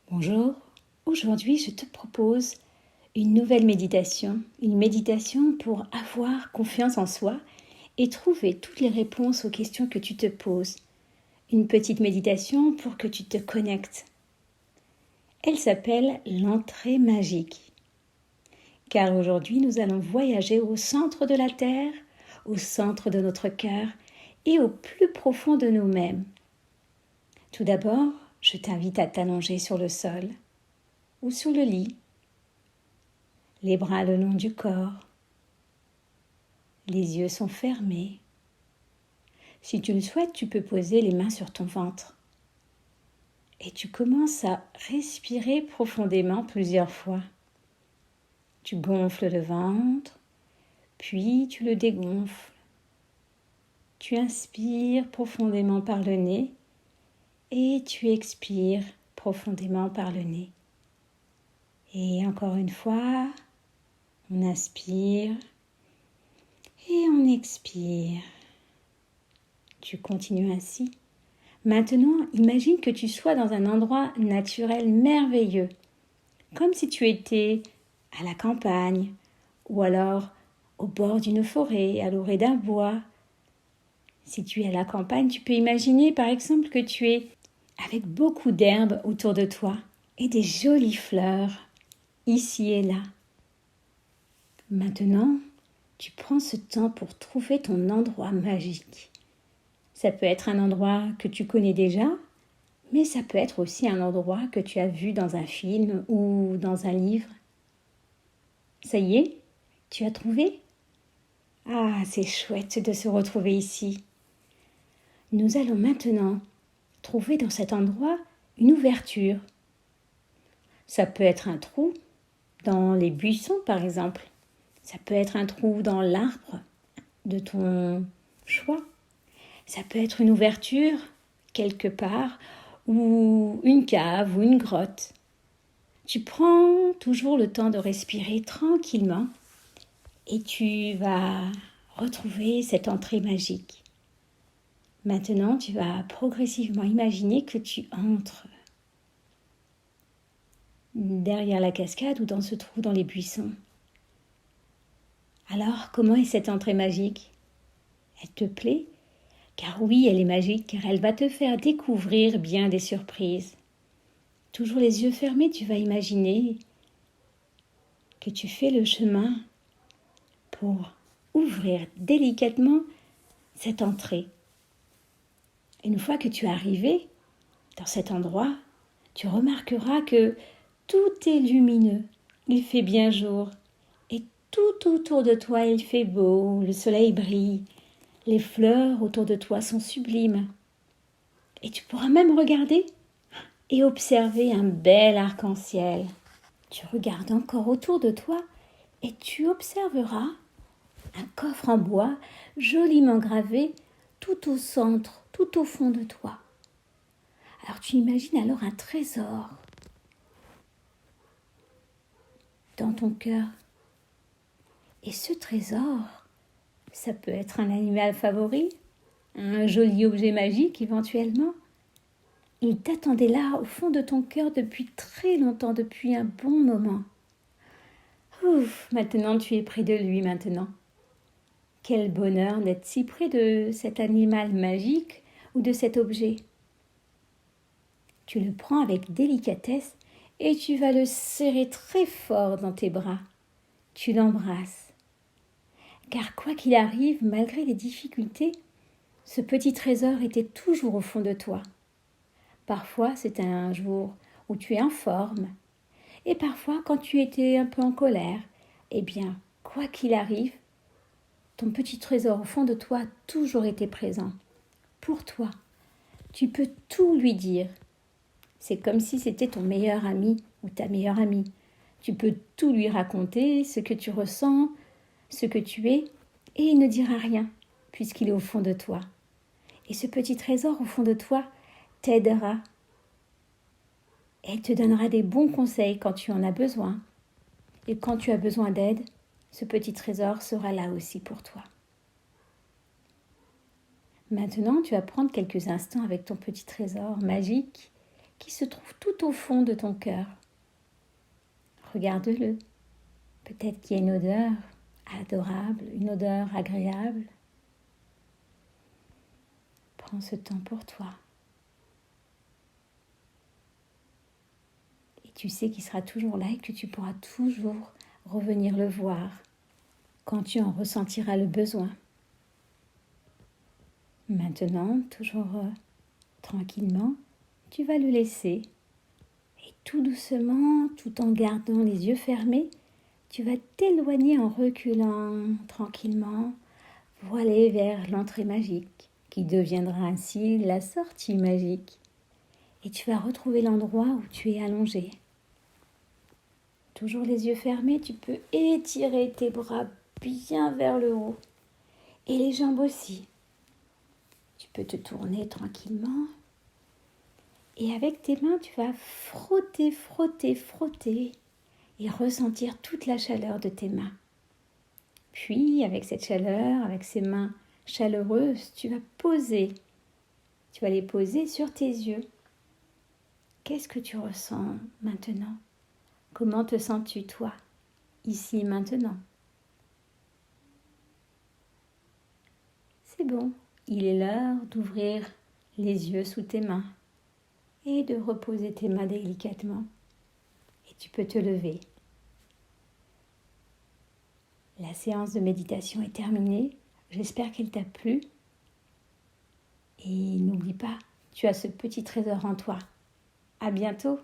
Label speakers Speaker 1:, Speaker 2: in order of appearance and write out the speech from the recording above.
Speaker 1: Bonjour, aujourd'hui je te propose une nouvelle méditation, une méditation pour avoir confiance en soi et trouver toutes les réponses aux questions que tu te poses. Une petite méditation pour que tu te connectes. Elle s'appelle l'entrée magique. Car aujourd'hui nous allons voyager au centre de la Terre, au centre de notre cœur et au plus profond de nous-mêmes. Tout d'abord, je t'invite à t'allonger sur le sol ou sur le lit, les bras le long du corps, les yeux sont fermés. Si tu le souhaites, tu peux poser les mains sur ton ventre et tu commences à respirer profondément plusieurs fois. Tu gonfles le ventre, puis tu le dégonfles. Tu inspires profondément par le nez et tu expires profondément par le nez. Et encore une fois, on inspire et on expire. Tu continues ainsi. Maintenant, imagine que tu sois dans un endroit naturel merveilleux, comme si tu étais à la campagne ou alors au bord d'une forêt, à l'orée d'un bois. Si tu es à la campagne, tu peux imaginer par exemple que tu es avec beaucoup d'herbes autour de toi et des jolies fleurs ici et là. Maintenant, tu prends ce temps pour trouver ton endroit magique. Ça peut être un endroit que tu connais déjà, mais ça peut être aussi un endroit que tu as vu dans un film ou dans un livre. Ça y est, tu as trouvé ? Ah, c'est chouette de se retrouver ici. Nous allons maintenant trouver dans cet endroit une ouverture. Ça peut être un trou dans les buissons, par exemple. Ça peut être un trou dans l'arbre de ton choix. Ça peut être une ouverture quelque part ou une cave ou une grotte. Tu prends toujours le temps de respirer tranquillement et tu vas retrouver cette entrée magique. Maintenant, tu vas progressivement imaginer que tu entres derrière la cascade ou dans ce trou dans les buissons. Alors, comment est cette entrée magique ? Elle te plaît ? Car oui, elle est magique, car elle va te faire découvrir bien des surprises. Toujours les yeux fermés, tu vas imaginer que tu fais le chemin pour ouvrir délicatement cette entrée. Une fois que tu es arrivé dans cet endroit, tu remarqueras que tout est lumineux, il fait bien jour et tout autour de toi il fait beau, le soleil brille, les fleurs autour de toi sont sublimes. Et tu pourras même regarder et observer un bel arc-en-ciel. Tu regardes encore autour de toi et tu observeras un coffre en bois joliment gravé tout au centre, tout au fond de toi. Alors tu imagines alors un trésor dans ton cœur. Et ce trésor, ça peut être un animal favori, un joli objet magique éventuellement. Il t'attendait là au fond de ton cœur depuis très longtemps, depuis un bon moment. Ouf, maintenant tu es près de lui maintenant. Quel bonheur d'être si près de cet animal magique ou de cet objet. Tu le prends avec délicatesse et tu vas le serrer très fort dans tes bras. Tu l'embrasses. Car quoi qu'il arrive, malgré les difficultés, ce petit trésor était toujours au fond de toi. Parfois, c'était un jour où tu es en forme. Et parfois, quand tu étais un peu en colère, eh bien, quoi qu'il arrive, ton petit trésor au fond de toi a toujours été présent. Pour toi, tu peux tout lui dire. C'est comme si c'était ton meilleur ami ou ta meilleure amie. Tu peux tout lui raconter, ce que tu ressens, ce que tu es, et il ne dira rien, puisqu'il est au fond de toi. Et ce petit trésor au fond de toi t'aidera et te donnera des bons conseils quand tu en as besoin. Et quand tu as besoin d'aide, ce petit trésor sera là aussi pour toi. Maintenant, tu vas prendre quelques instants avec ton petit trésor magique qui se trouve tout au fond de ton cœur. Regarde-le. Peut-être qu'il y a une odeur adorable, une odeur agréable. Prends ce temps pour toi. Et tu sais qu'il sera toujours là et que tu pourras toujours revenir le voir quand tu en ressentiras le besoin. Maintenant, toujours tranquillement, tu vas le laisser. Et tout doucement, tout en gardant les yeux fermés, tu vas t'éloigner en reculant tranquillement pour aller vers l'entrée magique, qui deviendra ainsi la sortie magique. Et tu vas retrouver l'endroit où tu es allongé. Toujours les yeux fermés, tu peux étirer tes bras bien vers le haut. Et les jambes aussi. Tu peux te tourner tranquillement. Et avec tes mains, tu vas frotter, frotter, frotter et ressentir toute la chaleur de tes mains. Puis, avec cette chaleur, avec ces mains chaleureuses, tu vas poser. Tu vas les poser sur tes yeux. Qu'est-ce que tu ressens maintenant? Comment te sens-tu, toi, ici, maintenant? C'est bon, il est l'heure d'ouvrir les yeux sous tes mains et de reposer tes mains délicatement. Et tu peux te lever. La séance de méditation est terminée. J'espère qu'elle t'a plu. Et n'oublie pas, tu as ce petit trésor en toi. À bientôt!